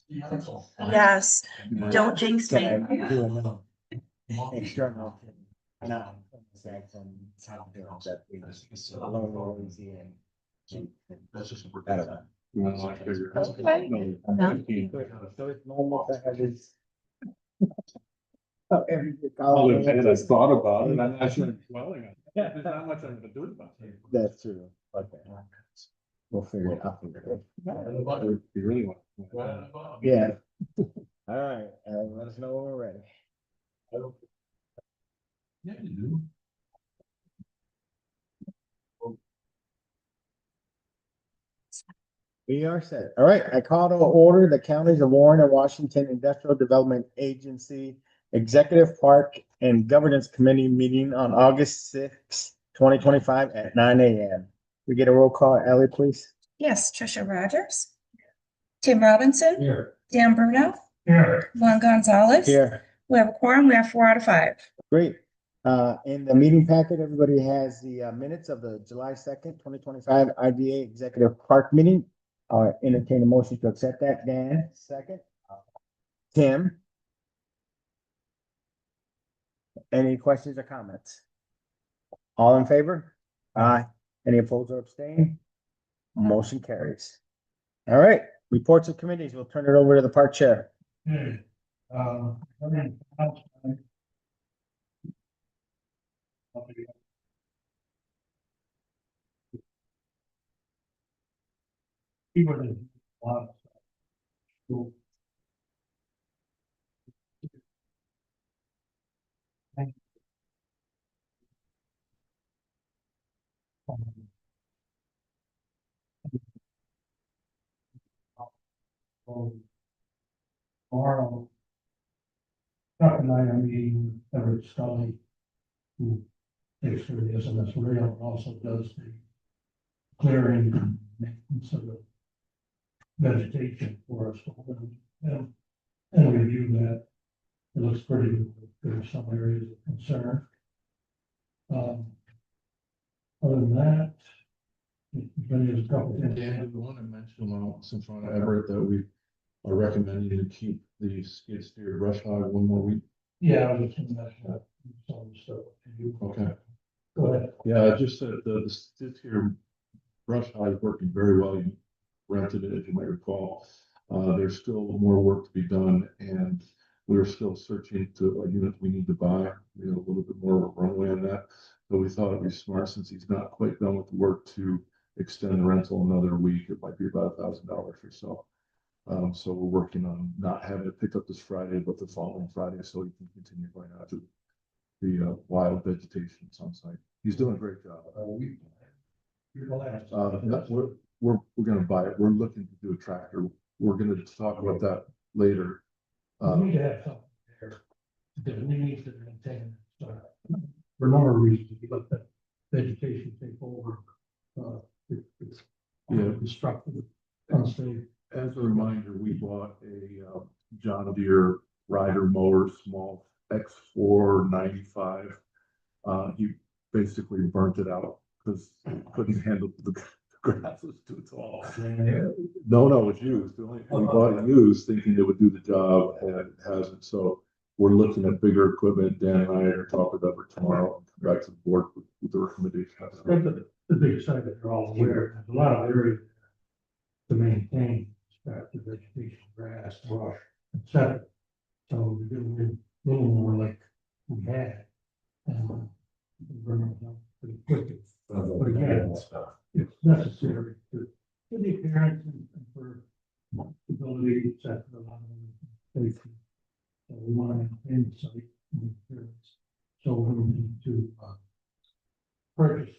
Yes, don't jinx me. External. No. That's just. I don't know. You wanna like figure it out? Okay. No. So it's normal to have this. Every. Oh, and I thought about it, I'm actually dwelling on it. There's not much I'm gonna do about it. That's true. Okay. We'll figure it out. You really want. Yeah. All right, let us know when we're ready. Yeah, you do. We are set. All right, I call to order the counties of Warren and Washington Industrial Development Agency Executive Park and Governance Committee meeting on August 6, 2025 at 9 a.m. We get a roll call, Ellie, please. Yes, Trisha Rogers. Tim Robinson. Here. Dan Bruno. Here. Juan Gonzalez. Here, We have a quorum. We have 4 out of 5. great. In the meeting packet, everybody has the minutes of the July 2nd, 2025 IDA Executive Park meeting. Entertain a motion to accept that. Dan, second. Tim. Any questions or comments? All in favor? Aye. Any opposed or abstain? Motion carries. All right, reports of committees. We'll turn it over to the park chair. Tomorrow. Chuck and I are meeting with Everett Scully, who takes care of the SMS rail and also does the clearing and maintenance of the vegetation for us. And review that. It looks pretty good. There's some areas of concern. Other than that, there's a couple. Dan, did you want to mention since we're on Everett that we are recommending to keep the skid steer brush hog one more week? Yeah, I was just gonna mention that. Some stuff to you. Okay. Go ahead. Yeah, just that the skid steer brush hog is working very well. You rented it, as you might recall. There's still more work to be done, and we're still searching to a unit we need to buy. We have a little bit more runway on that. So we thought it'd be smart, since he's not quite done with the work, to extend the rental another week. It might be about $1,000 or so. So we're working on not having it picked up this Friday, but the following Friday, so he can continue going out to the wild vegetation on site. He's doing a great job. You're the last. We're gonna buy it. We're looking to do a tractor. We're gonna talk about that later. We need to have something there, because we need to maintain, for a number of reasons, you let that vegetation take over. It's destructive, unsafe. As a reminder, we bought a John Deere rider mower, small X4 95. He basically burnt it out because couldn't handle the grass was too tall. No, it's used. We bought it used thinking it would do the job, and it hasn't. So we're looking at bigger equipment. Dan and I are talking about it tomorrow and come back to the board with the recommendations. The big side that they're all aware, there's a lot of area to maintain, the vegetation, grass, brush, etc. So we do a little more like we had. And burn it down pretty quickly. But again, it's necessary to the appearance and for stability, etc. Safety. So we want to maintain the site and the appearance. So we need to purchase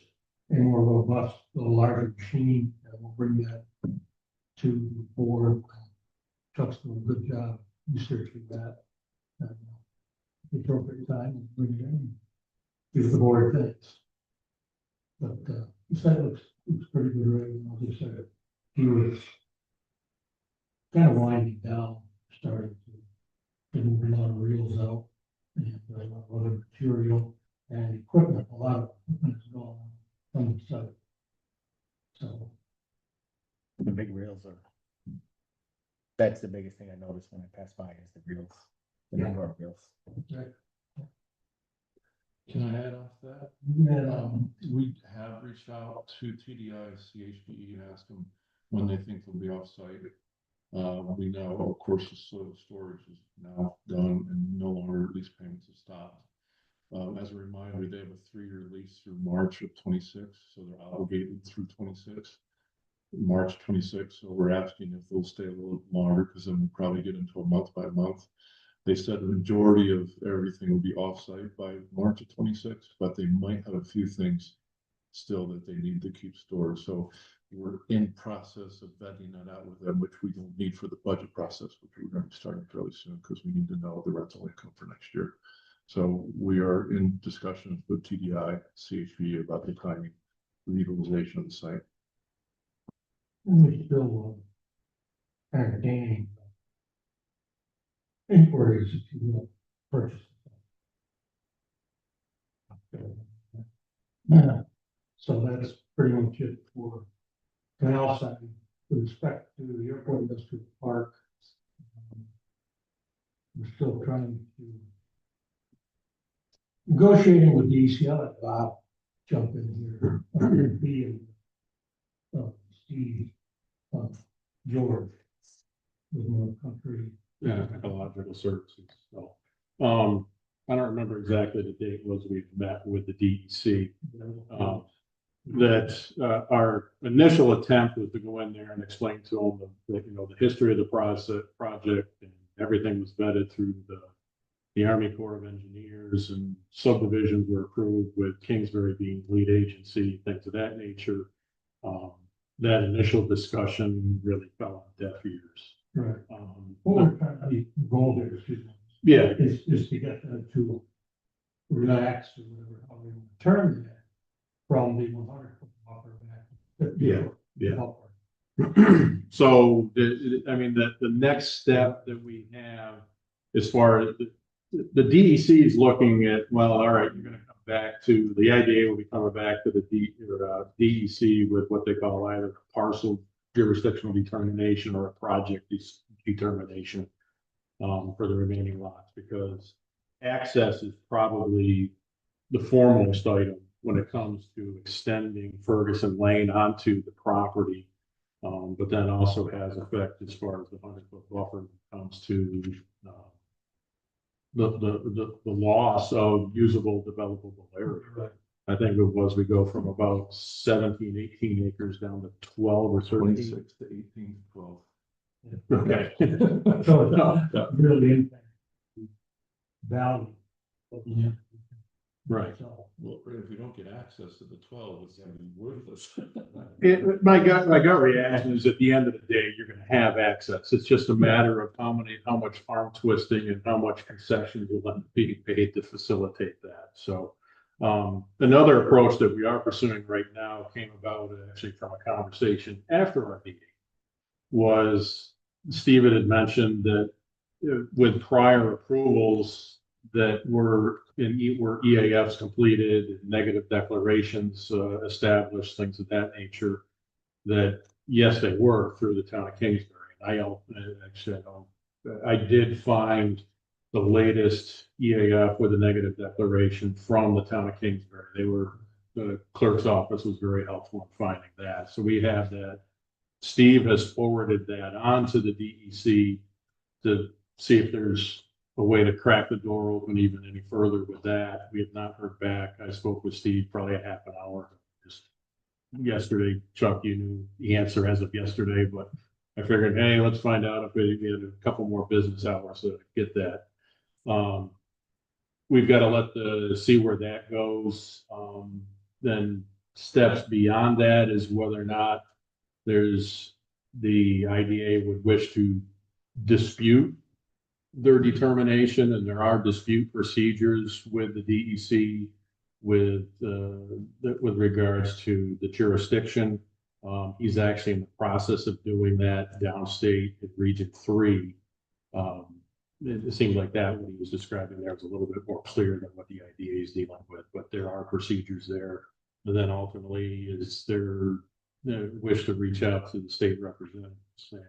a more robust, a larger machine, and we'll bring that to the board. Chuck's doing a good job researching that. And the appropriate time, we'll bring it in. If the board thinks. But the site looks pretty good right now. As I said, he was kind of winding down, starting to move a lot of reels out and a lot of other material and equipment. A lot of equipment is going on the site. So The big reels are. That's the biggest thing I noticed when I passed by is the grills, the number of grills. Can I add off that? Yeah. We have reached out to TDI, CHPE and asked them when they think they'll be off site. We know, of course, the soil storage is now done and no longer lease payments have stopped. As a reminder, they have a 3-year lease through March of 26, so they're obligated through 26, March 26. So we're asking if they'll stay a little longer, because then we'll probably get into a month by month. They said the majority of everything will be offsite by March of 26, but they might have a few things still that they need to keep stored. So we're in process of vetting that out with them, which we don't need for the budget process, which we're going to be starting fairly soon, because we need to know the rental income for next year. So we are in discussions with TDI, CHP about the timing, legalization of the site. We still entertaining inquiries if you will purchase. Yeah, so that's pretty much it for canal side. With respect to the airport industrial park, we're still trying to negotiating with DEC. I'll let Bob jump in here. He and Steve, George with more country. Yeah, ecological services. So, I don't remember exactly the date was we met with the DEC. That our initial attempt was to go in there and explain to them the history of the project, and everything was vetted through the Army Corps of Engineers, and subdivisions were approved with Kingsbury being lead agency, things of that nature. That initial discussion really fell on deaf ears. Right. What we're trying to goal there, excuse me, Yeah, is to get them to relax or whatever, how we want to term that from the 100-foot buffer back. to 50-foot yeah. buffer. So the next step that we have, as far as the DEC is looking at, well, all right, you're going to come back to the IDA will be coming back to the DEC with what they call either a parcel jurisdictional determination or a project determination for the remaining lots, because access is probably the foremost item when it comes to extending Ferguson Lane onto the property, but then also has effect as far as the 100-foot buffer comes to the loss of usable developable area. Right. I think it was, we go from about 17, 18 acres down to 12 or 13. 26 to 18 to 12. Okay. So it's really impact the value of the. Right. So, Well, if we don't get access to the 12, it's going to be worthless. My gut reaction is at the end of the day, you're going to have access. It's just a matter of how much arm twisting and how much concessions will end up being paid to facilitate that. So another approach that we are pursuing right now came about actually from a conversation after our meeting. Was Steven had mentioned that with prior approvals that were EAFs completed, negative declarations established, things of that nature, that yes, they were through the town of Kingsbury. I did find the latest EAF with a negative declaration from the town of Kingsbury. The clerk's office was very helpful in finding that. So we have that. Steve has forwarded that on to the DEC to see if there's a way to crack the door open even any further with that. We have not heard back. I spoke with Steve probably a half an hour just yesterday. Chuck, you knew the answer as of yesterday, but I figured, hey, let's find out if we had a couple more business hours to get that. We've got to see where that goes. Then steps beyond that is whether or not there's the IDA would wish to dispute their determination, and there are dispute procedures with the DEC with regards to the jurisdiction. He's actually in the process of doing that downstate at Region 3. It seems like that what he was describing there was a little bit more clear than what the IDA is dealing with, but there are procedures there. And then ultimately is their wish to reach out to the state representatives and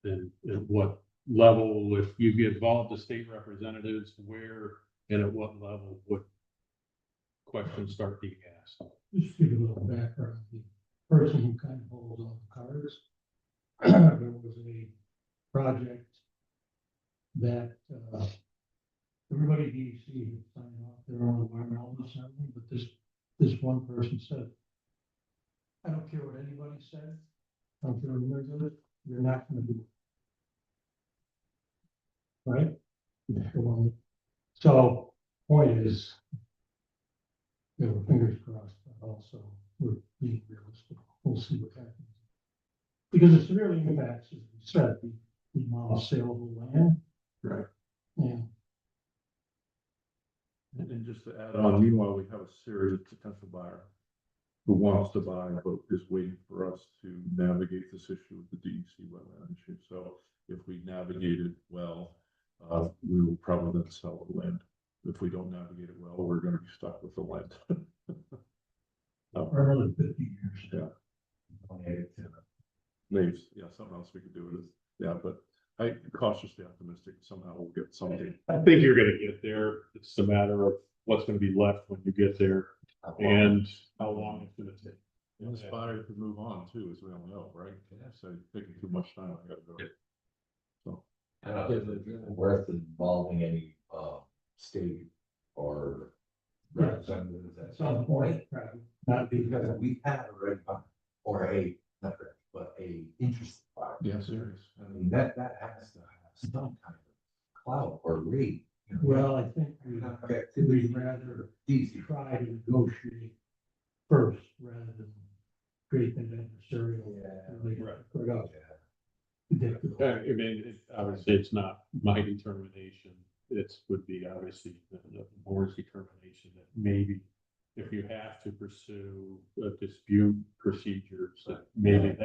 and at what level, if you get involved the state representatives, where and at what level would questions start being asked? Just to give you a little background, the person who kind of holds all the cards. There was a project that, everybody at DEC had signed off their own environmental assessment, but this one person said, I don't care what anybody says, I don't care what anybody does, you're not gonna do it. Right? So, point is, you know, fingers crossed, but also we're being realistic. We'll see what happens. Because it severely impacts, as we said, the amount of saleable land. Right. Yeah. And just to add on, meanwhile, we have a serious potential buyer who wants to buy, but is waiting for us to navigate this issue with the DEC wetland issue. So if we navigate it well, we will probably then sell the land. If we don't navigate it well, we're gonna be stuck with the land. For another 50 years. Yeah. Maybe, yeah, something else we could do with it. Yeah, but I cautiously optimistic somehow we'll get something. I think you're gonna get there. It's a matter of what's gonna be left when you get there and how long it's gonna take. And this buyer could move on too, as we all know, right? So taking too much time, I gotta go. So. Is it worth involving any, state or representatives At some point, probably, not be Because we had already, or not really, but a interest party. Yeah, serious. I mean, that has to have some kind of clout or rate. you know. Well, I think we'd rather Easy. try to negotiate first rather than create an adversarial. Yeah. relationship. Ridiculous. I mean, obviously, it's not my determination. It's would be obviously the board's determination that maybe if you have to pursue a dispute procedures, that maybe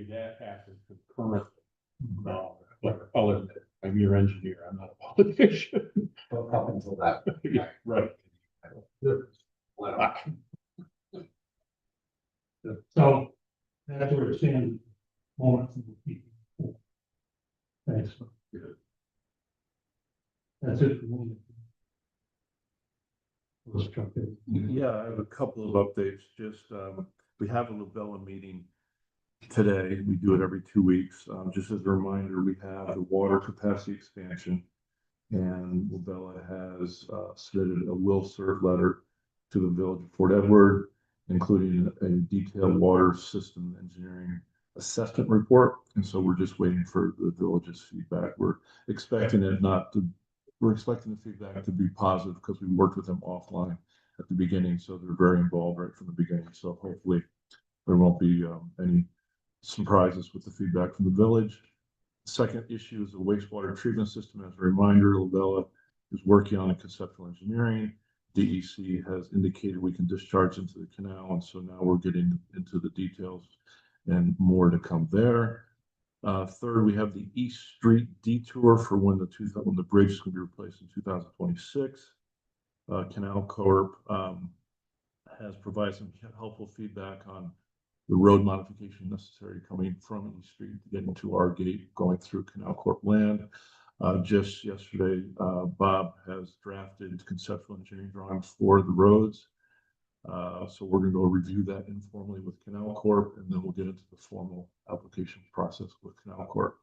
that happens concurrently. But I'll admit, I'm your engineer. I'm not a politician. But up until that. Yeah, right. So that's where it stands. Moment. Thanks. That's it for me. Let's jump in. Yeah, I have a couple of updates. Just, we have a Labella meeting today. We do it every 2 weeks. Just as a reminder, we have the water capacity expansion. And Labella has submitted a will serve letter to the village of Fort Edward, including a detailed water system engineering assessment report. And so we're just waiting for the village's feedback. We're expecting the feedback to be positive because we worked with them offline at the beginning. So they're very involved right from the beginning. So hopefully there won't be any surprises with the feedback from the village. Second issue is the wastewater treatment system. As a reminder, Labella is working on a conceptual engineering. DEC has indicated we can discharge into the canal. And so now we're getting into the details and more to come there. Third, we have the East Street detour for when the bridge is going to be replaced in 2026. Canal Corp has provided some helpful feedback on the road modification necessary coming from East Street to get into our gate going through Canal Corp land. Just yesterday, Bob has drafted conceptual engineering drawings for the roads. So we're going to go review that informally with Canal Corp, and then we'll get into the formal application process with Canal Corp.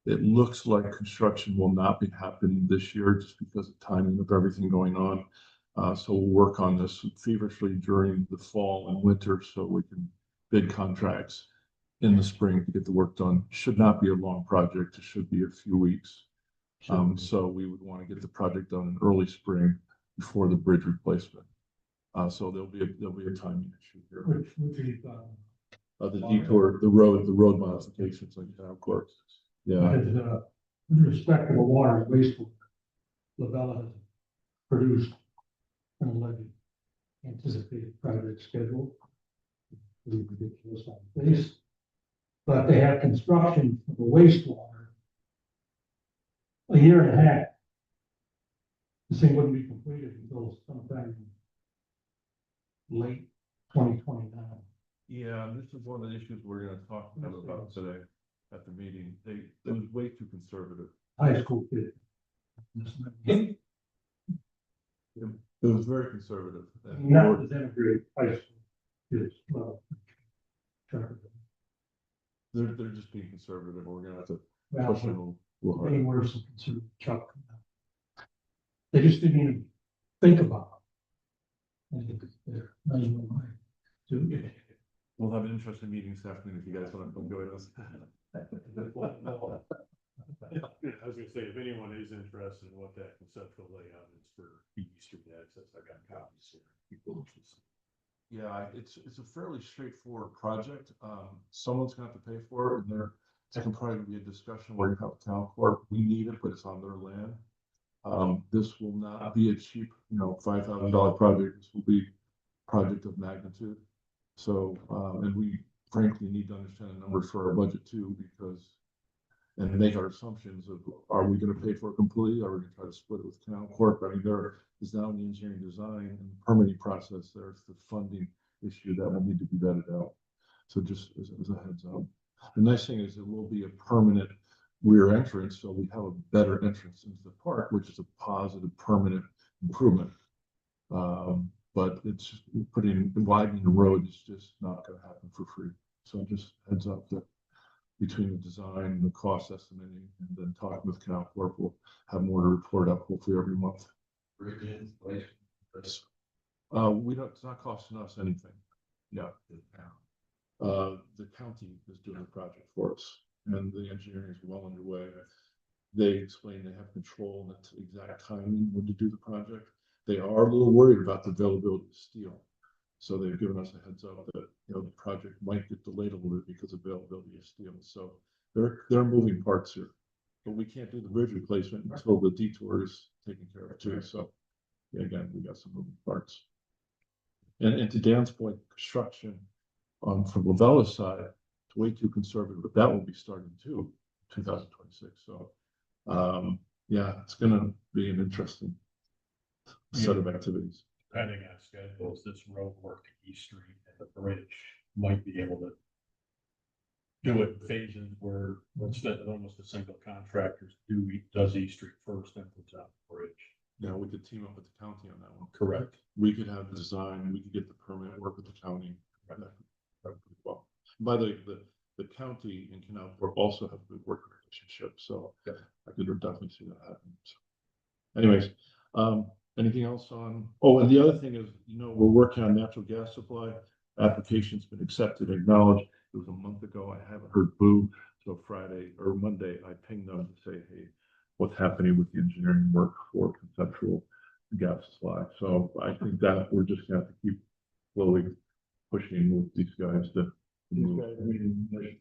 It looks like construction will not be happening this year just because of timing of everything going on. So we'll work on this feverishly during the fall and winter so we can bid contracts in the spring to get the work done. Should not be a long project. It should be a few weeks. So we would want to get the project done in early spring before the bridge replacement. So there'll be a timing issue here. Which you thought. The detour, the road modifications like Canal Corp. Yeah. Because, with respect to the water and wastewater, Labella has produced an alleged anticipated project schedule. Really ridiculous on the face. But they have construction of the wastewater a year and a half. This thing wouldn't be completed until sometime late 2029. Yeah, this is one of the issues we're gonna talk about today. at the meeting. It was way too conservative. High school kid. It was very conservative. And Not the denigrate high school kids, well. they're just being conservative. We're gonna have to Well, push them a little harder. any worse than considered Chuck. They just didn't even think about it. I think they're not even mind to it. We'll have an interesting meeting this afternoon if you guys want to come join us. I was gonna say, if anyone is interested in what that conceptual layout is for East Street access, I got copies here. Yeah, it's a fairly straightforward project. Someone's gonna have to pay for it, and there can probably be a discussion where you have a town court. We need it, but it's on their land. This will not be a cheap, $5,000 project. This will be a project of magnitude. So, and we frankly need to understand the numbers for our budget too, and make our assumptions of, are we gonna pay for it completely? Are we gonna try to split it with town court? I mean, there is now in the engineering design and permitting process, there's the funding issue that will need to be vetted out. So just as a heads up. The nice thing is it will be a permanent rear entrance, so we have a better entrance into the park, which is a positive permanent improvement. But it's widening the road is just not gonna happen for free. So just heads up that between the design and the cost estimating and then talking with Canal Corp, we'll have more to report up hopefully every month. Yes. It's not costing us anything. Yeah. The county is doing the project for us and the engineering is well underway. They explain they have control and the exact timing when to do the project. They are a little worried about the availability of steel. So they've given us a heads up that, the project might get delayed a little bit because of availability of steel. So there are moving parts here, but we can't do the bridge replacement until the detour is taken care of too. So yeah, again, we got some moving parts. And to Dan's point, construction from Lavella's side, it's way too conservative, but that will be starting too, 2026. So yeah, it's gonna be an interesting set of activities. Depending on schedules, this road work to East Street and the bridge might be able to do it in phases where instead of almost a single contractor does East Street first, then puts out the bridge. Yeah, we could team up with the county on that one. Correct. We could have the design, we could get the permit, work with the county. Well, by the way, the county and Canal Corp also have a good working relationship, so I could definitely see that happen. So anyways, anything else on, and the other thing is, we're working on natural gas supply. Application's been accepted, acknowledged. It was a month ago. I haven't heard boo. So Friday or Monday, I pinged them to say, hey, what's happening with the engineering work for conceptual gas supply. So I think that we're just gonna have to keep slowly pushing with these guys to move.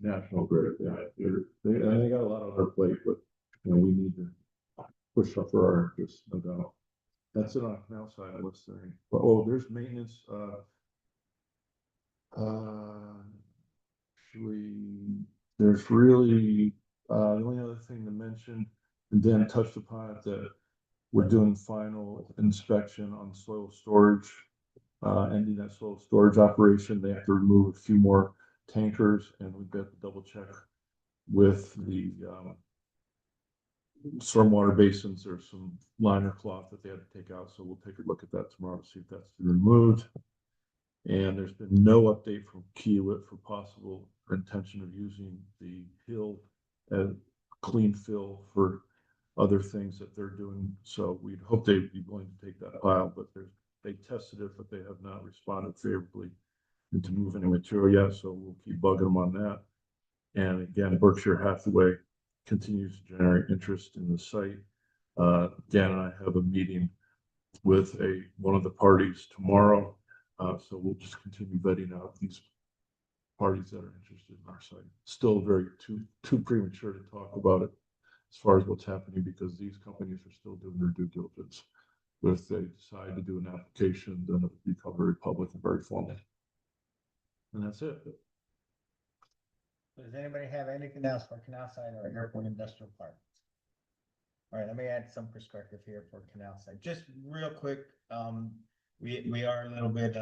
National Grid. Yeah, they got a lot on their plate, but we need to push up for our interests, no doubt. That's it on canal side list there. There's maintenance. There's really the only other thing to mention, and Dan touched upon it, that we're doing final inspection on soil storage, ending that soil storage operation. They have to remove a few more tankers, and we've got to double check with the stormwater basins. There's some liner cloth that they had to take out, so we'll take a look at that tomorrow to see if that's been removed. And there's been no update from Kiewit for possible intention of using the hill as clean fill for other things that they're doing. So we'd hope they'd be willing to take that pile, but they tested it, but they have not responded favorably into moving any material yet. So we'll keep bugging them on that. And again, Berkshire Hathaway continues to generate interest in the site. Dan and I have a meeting with one of the parties tomorrow. So we'll just continue vetting out these parties that are interested in our site. Still very too premature to talk about it as far as what's happening, because these companies are still doing their due diligence. But if they decide to do an application, then it'll become very public and very formal. And that's it. Does anybody have anything else for Canal Side or Airport Industrial Park? All right, let me add some perspective here for Canal Side. Just real quick, we are a little bit,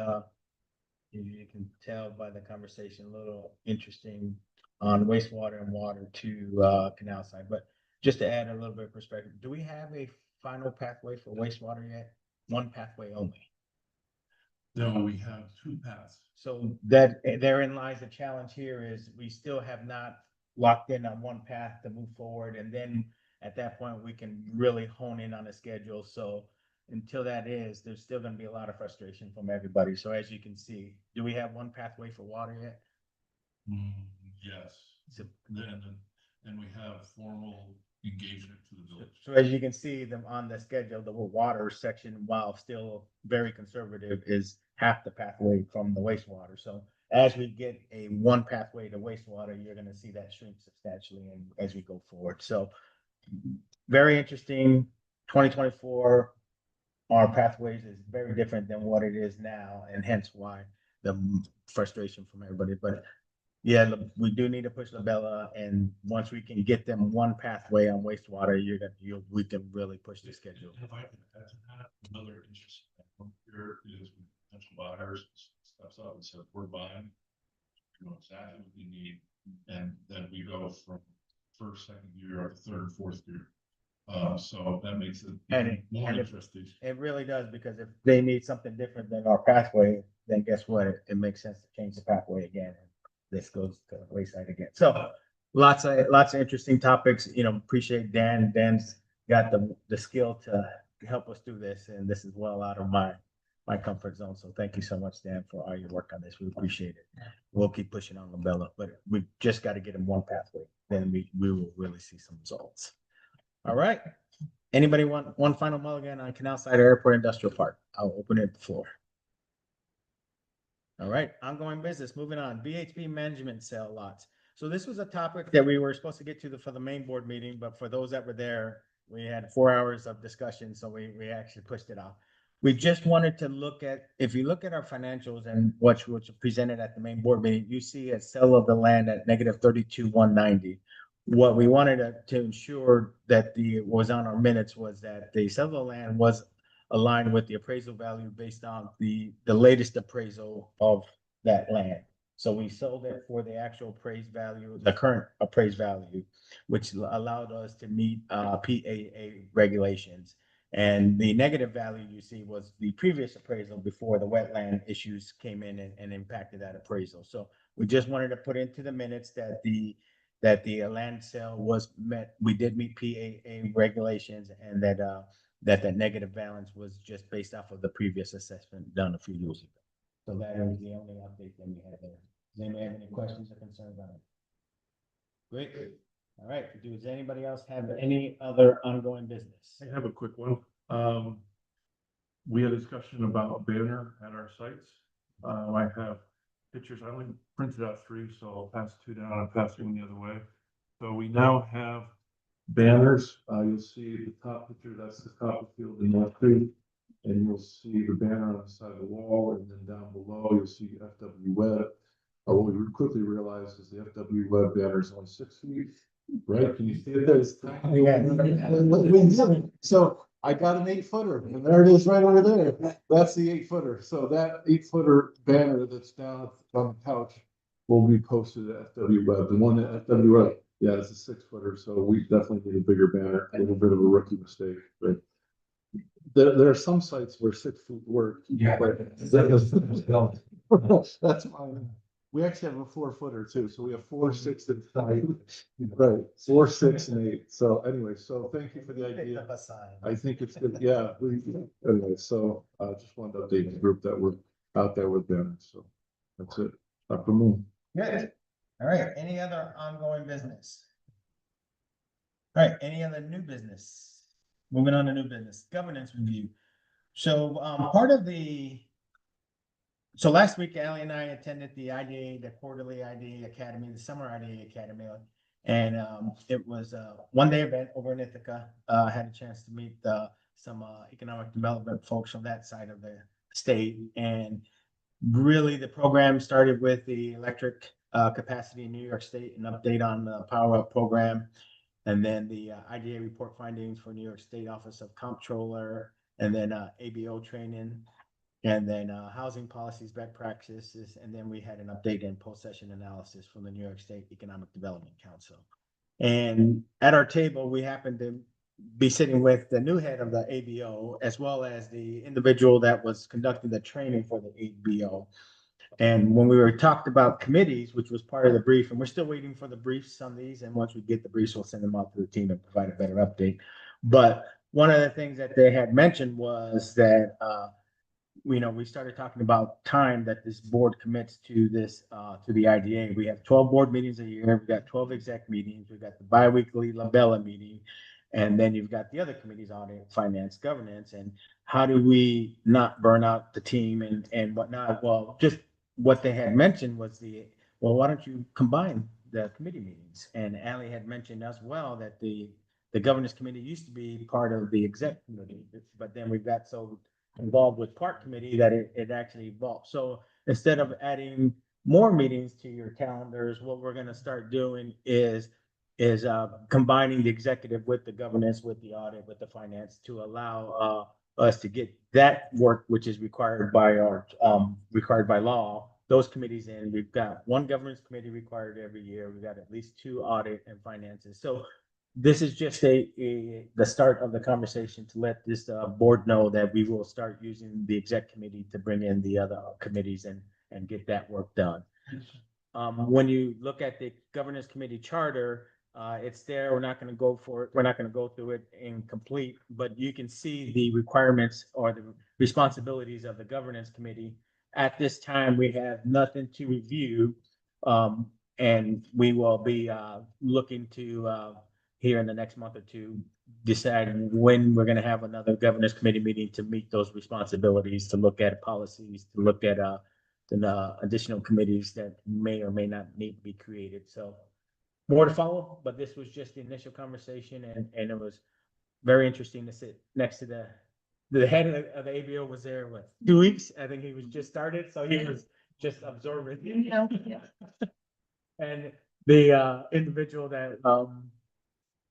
you can tell by the conversation, a little interesting on wastewater and water to, canal side. But just to add a little bit of perspective, do we have a final pathway for wastewater yet? One pathway only. No, we have two paths. So that therein lies the challenge here is we still have not locked in on one path to move forward. And then at that point, we can really hone in on a schedule. So until that is, there's still gonna be a lot of frustration from everybody. So as you can see, do we have one pathway for water yet? Yes, So, and we have formal engagement to the village. so as you can see, them on the schedule, the water section, while still very conservative, is half the pathway from the wastewater. So as we get a one pathway to wastewater, you're gonna see that shrink substantially and as we go forward. So very interesting. 2024, our pathways is very different than what it is now, and hence why the frustration from everybody. But yeah, we do need to push Labella, and once we can get them one pathway on wastewater, we can really push the schedule. If I could add to that, another interesting thing here is potential buyers steps up and says, we're buying. You know exactly what you need, and then we go from first, second year, up to third, fourth year. So that makes it more interesting. It really does, because if they need something different than our pathway, then guess what? It makes sense to change the pathway again. This goes to the wayside again. So lots of interesting topics, appreciate Dan. Dan's got the skill to help us do this, and this is well out of my comfort zone. So thank you so much, Dan, for all your work on this. We appreciate it. We'll keep pushing on Labella, but we just got to get him one pathway. Then we will really see some results. All right. Anybody want one final mulligan on Canal Side Airport Industrial Park? I'll open it the floor. All right, ongoing business, moving on, BHP management sale lots. So this was a topic that we were supposed to get to for the main board meeting, but for those that were there, we had 4 hours of discussion, so we actually pushed it off. We just wanted to look at, if you look at our financials and what's presented at the main board meeting, you see a sale of the land at negative 32,190. What we wanted to ensure that was on our minutes was that the sale of the land was aligned with the appraisal value based on the latest appraisal of that land. So we sold it for the actual appraised value, the current appraised value, which allowed us to meet PAA regulations. And the negative value you see was the previous appraisal before the wetland issues came in and impacted that appraisal. So we just wanted to put into the minutes that the land sale was met. We did meet PAA regulations, and that negative balance was just based off of the previous assessment done a few years ago. So that was the only update that we had there. Does anybody have any questions or concerns on it? Great. All right. Does anybody else have any other ongoing business? I have a quick one. We had a discussion about a banner at our sites. I have pictures. I only printed out 3, so I'll pass 2 down and pass 1 the other way. So we now have banners. You'll see the top picture, that's the Copperfield in North Creek. And you'll see the banner on the side of the wall, and then down below, you'll see FW Web. What we quickly realized is the FW Web banner is only 6 feet, right? Can you see it? It's tiny. So I got an 8-footer, and there it is right over there. That's the 8-footer. So that 8-footer banner that's down on the couch will be posted at FW Web. The one at FW Web, yeah, it's a 6-footer. So we definitely need a bigger banner. A little bit of a rookie mistake, but there are some sites where 6 feet work. Yeah. That's fine. We actually have a 4-footer too, so we have 4, 6, and 5. Right, 4, 6, and 8. So anyway, so thank you for the idea. I think it's good. Yeah, anyway, so just wanted to update the group that we're out there with them. So that's it. Up for me. Good. All right. Any other ongoing business? All right. Any other new business? Moving on to new business, governance review. So so last week, Ally and I attended the IDA, the quarterly IDA Academy, the summer IDA Academy. And it was a 1-day event over in Ithaca. Had a chance to meet some economic development folks from that side of the state. And really the program started with the electric capacity in New York State, an update on the Power Up program. And then the IDA report findings for New York State Office of Comptroller, and then ABO training. and then housing policies, best practices, and then we had an update and post-session analysis from the New York State Economic Development Council. And at our table, we happened to be sitting with the new head of the ABO, as well as the individual that was conducting the training for the ABO. And when we were talked about committees, which was part of the brief, and we're still waiting for the briefs on these, and once we get the briefs, we'll send them out to the team and provide a better update. But one of the things that they had mentioned was that, we started talking about time that this board commits to this, to the IDA. We have 12 board meetings a year. We've got 12 exec meetings. We've got the biweekly Labella meeting. And then you've got the other committees, audit, finance, governance, and how do we not burn out the team and whatnot? Well, just what they had mentioned was well, why don't you combine the committee meetings? And Ally had mentioned as well that the governance committee used to be part of the exec committee, but then we got so involved with park committee that it actually evolved. So instead of adding more meetings to your calendars, what we're gonna start doing is combining the executive with the governance, with the audit, with the finance to allow us to get that work, which is required by required by law, those committees in. We've got one governance committee required every year. We've got at least 2 audit and finances. So this is just the start of the conversation to let this board know that we will start using the exec committee to bring in the other committees and get that work done. When you look at the governance committee charter, it's there. We're not going to go for it. We're not going to go through it incomplete, but you can see the requirements or the responsibilities of the governance committee. At this time, we have nothing to review, and we will be looking to here in the next month or 2 decide when we're going to have another governance committee meeting to meet those responsibilities, to look at policies, to look at the additional committees that may or may not need to be created. So more to follow, but this was just the initial conversation, and it was very interesting to sit next to the head of the ABO was there, 2 weeks? I think he was just started, so he was just absorbing. And the individual that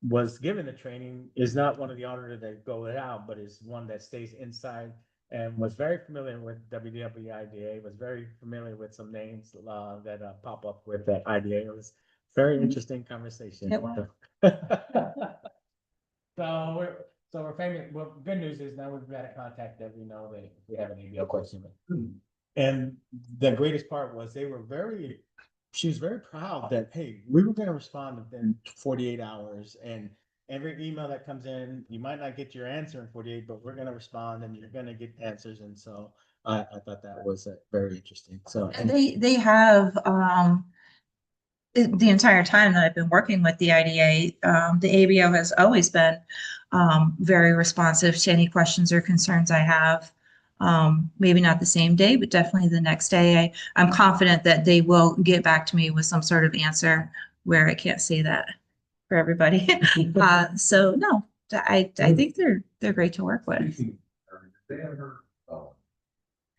was given the training is not one of the auditors that go out, but is one that stays inside and was very familiar with WWIDA, was very familiar with some names that pop up with that IDA. It was very interesting conversation. It was. So we're famous. Well, good news is now we've got a contact that we know that if we have an ABO question. And the greatest part was she was very proud that, hey, we were going to respond within 48 hours. And every email that comes in, you might not get your answer in 48, but we're going to respond and you're going to get answers. And so I thought that was very interesting. So And they have the entire time that I've been working with the IDA, the ABO has always been very responsive to any questions or concerns I have. Maybe not the same day, but definitely the next day. I'm confident that they will get back to me with some sort of answer where I can't say that for everybody. So no, I think they're great to work with. Did they ever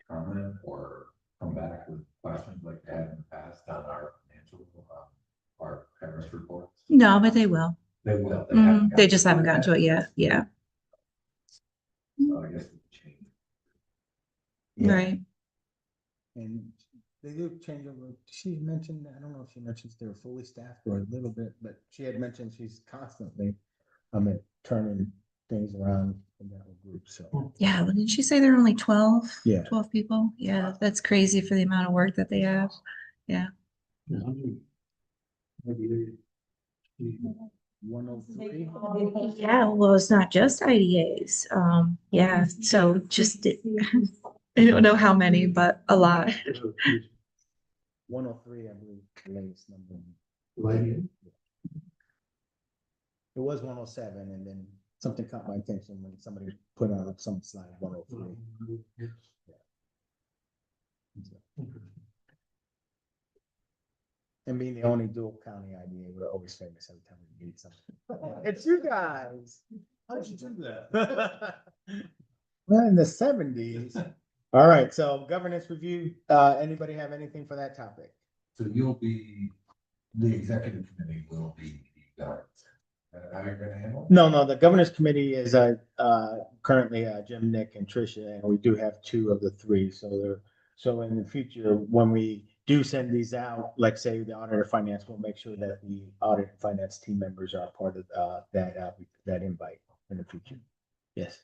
comment or come back with questions like they had in the past on our financial, our Harris reports? No, but they will. They will. They just haven't gotten to it yet. Yeah. So I guess it changed. Right. And they do change over. She mentioned, I don't know if she mentions they're fully staffed or a little bit, but she had mentioned she's constantly, turning things around in that whole group. So Yeah. Well, didn't she say there are only 12? Yeah. 12 people. Yeah. That's crazy for the amount of work that they have. Yeah. 103. Yeah. Well, it's not just IDAs. Yeah. So just, I don't know how many, but a lot. 103, I believe, the latest number. Lighting. It was 107, and then something caught my attention when somebody put on some slide 103. And being the only dual county IDA, we're always famous every time we meet something. It's you guys. How did you do that? Well, in the 70s. All right, so governance review, anybody have anything for that topic? So you'll be, the executive committee will be the governance. How you're gonna handle it? No, the governance committee is, currently, Jim, Nick and Tricia, and we do have two of the three, so in the future, when we do send these out, like say the audit or finance, we'll make sure that the audit and finance team members are part of, that invite in the future. Yes.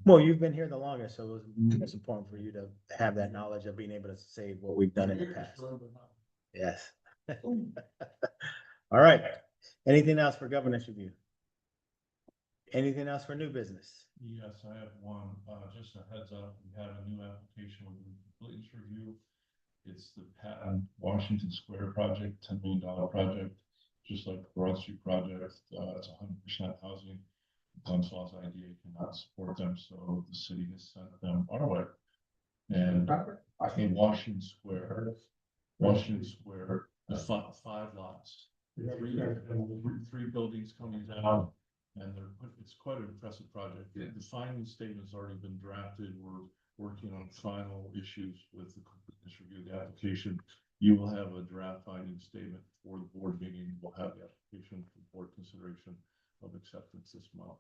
Well, you've been here the longest, so it's important for you to have that knowledge of being able to say what we've done in the past. Yes. All right. Anything else for governance review? Anything else for new business? Yes, I have one, just a heads up, we have a new application with completeness review. It's the Patton Washington Square project, $10 million project, just like the Broad Street project, it's 100% housing. Glensfall's IDA cannot support them, so the city has sent them our way. And I think Washington Square, the five lots, three buildings coming down. And it's quite an impressive project. The finding statement's already been drafted. We're working on final issues with the completeness review of the application. You will have a draft finding statement for the board meeting. We'll have the application for board consideration of acceptance this month.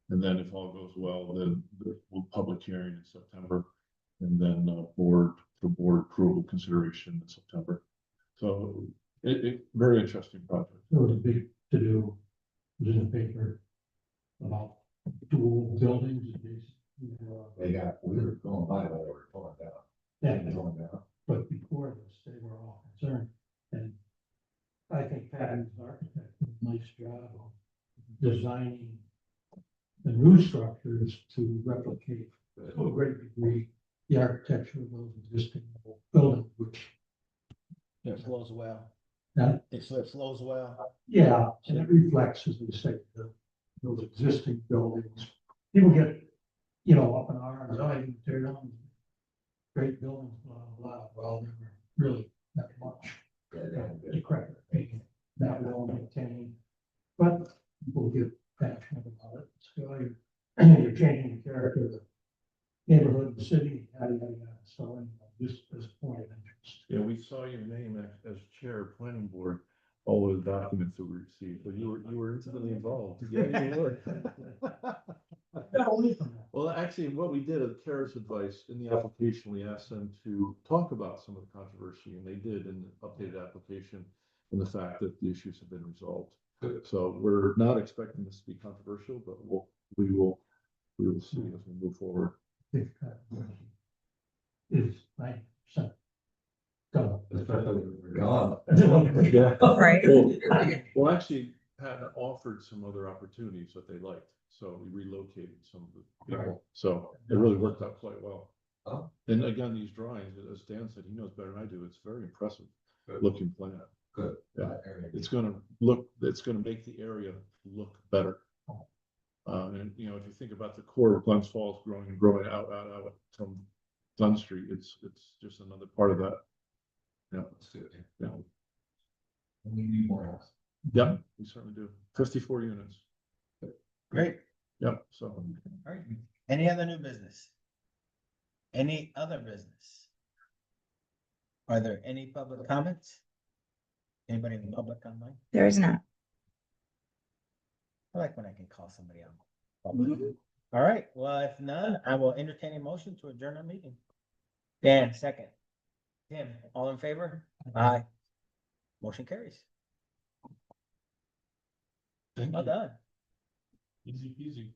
And then if all goes well, then we'll public hearing in September. And then board approval consideration in September. So very interesting project. There was a big to-do, it was in the paper about two old buildings. We were going by, but they were pulling down. Yeah, Pulling down. but before this, they were all concerned, and I think Patton's architect did a nice job of designing the new structures to replicate to a great degree the architecture of those existing buildings, which, It flows well. Yeah. It flows well. yeah, and it reflects, as we say, those existing buildings. People get, up in arms, oh, you can tear down great buildings, blah, blah, blah. Well, they were really not much. Decrepit, that well maintained, but people get passionate about it. So you're changing the character of the neighborhood, the city, yada, yada, yada. So this is a point of interest. Yeah, we saw your name as chair of planning board, all of the documents that we received, so you were intimately involved. Yeah, you were. Got away from that. Well, actually, what we did at CARES advice in the application, we asked them to talk about some of the controversy, and they did in the updated application, and the fact that the issues have been resolved. So we're not expecting this to be controversial, but we will see as we move forward. If controversy is 90% done. Especially when we're gone. Yeah. Right. Well, actually, Pat offered some other opportunities that they liked, so we relocated some of the people. Right. So it really worked out quite well. Oh. And again, these drawings, as Dan said, he knows better than I do. It's very impressive looking plan. Good. Yeah. That area. It's gonna make the area look better. And if you think about the core of Glens Falls growing out from Glen Street, it's just another part of that. Yeah. Let's do it. Yeah. We need more house. Yep, we certainly do. 54 units. Great. Yep, so. All right. Any other new business? Any other business? Are there any public comments? Anybody in the public online? There is not. I like when I can call somebody on. Public. All right, well, if none, I will entertain a motion to adjourn our meeting. Dan, second. Tim, all in favor? Aye. Motion carries. Well done. Easy peasy.